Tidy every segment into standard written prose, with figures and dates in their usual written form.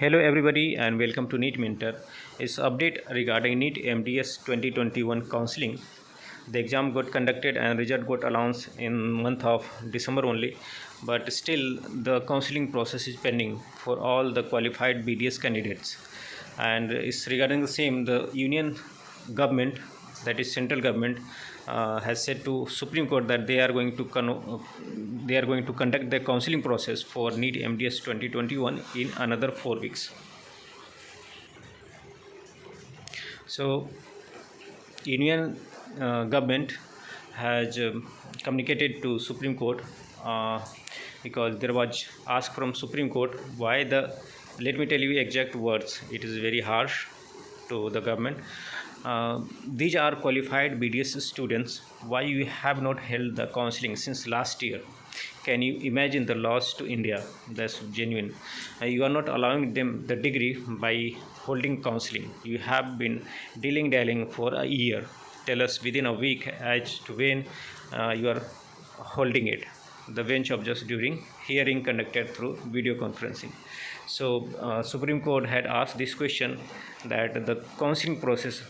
Hello everybody and welcome to NEET Mentor. It's update regarding NEET MDS 2021 counseling. The exam got conducted and result got announced in month of December only, but still the counseling process is pending for all the qualified BDS candidates. And it's regarding the same, the union government, that is central government, has said to Supreme Court that they are going to conduct the counseling process for NEET MDS 2021 in another 4 weeks. So union government has communicated to Supreme Court, because there was asked from Supreme Court why the, let me tell you exact words, it is very harsh to the government. These are qualified BDS students. Why you have not held the counseling since last year? Can you imagine the loss to India? That's genuine. You are not allowing them the degree by holding counseling. You have been dallying for a year. Tell us within a week as to when you are holding it. The bench of just during hearing conducted through video conferencing. So Supreme Court had asked this question, that the counseling process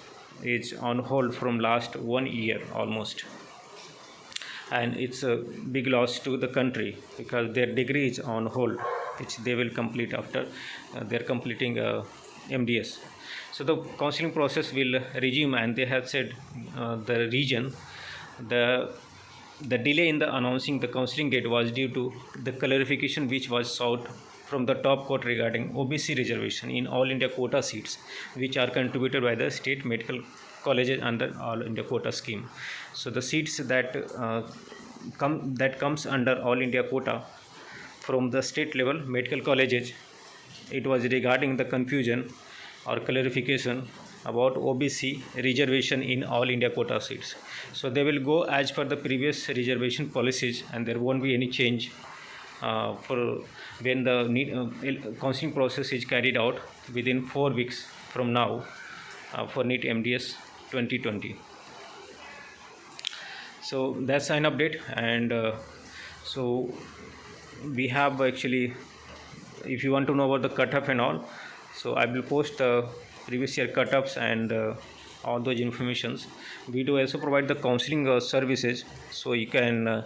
is on hold from last 1 year almost, and it's a big loss to the country because their degree is on hold, which they will complete after they're completing MDS. So the counseling process will resume, and they have said the reason, the delay in the announcing the counseling date was due to the clarification which was sought from the top court regarding OBC reservation in All India quota seats, which are contributed by the state medical colleges under All India quota scheme. So the seats that comes under All India quota from the state level medical colleges, it was regarding the confusion or clarification about OBC reservation in All India quota seats. So they will go as per the previous reservation policies, and there won't be any change for when the counseling process is carried out within 4 weeks from now for NEET MDS 2020. So that's an update, and so we have actually, if you want to know about the cutoff and all, so I will post the previous year cutoffs and all those informations. We do also provide the counseling services, so you can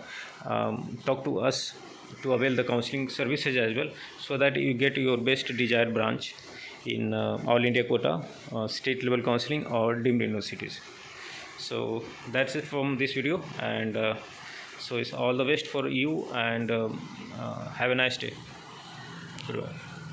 talk to us to avail the counseling services as well, so that you get your best desired branch in All India quota, state level counseling or deemed universities. So that's it from this video, and so it's all the best for you, and have a nice day. Goodbye.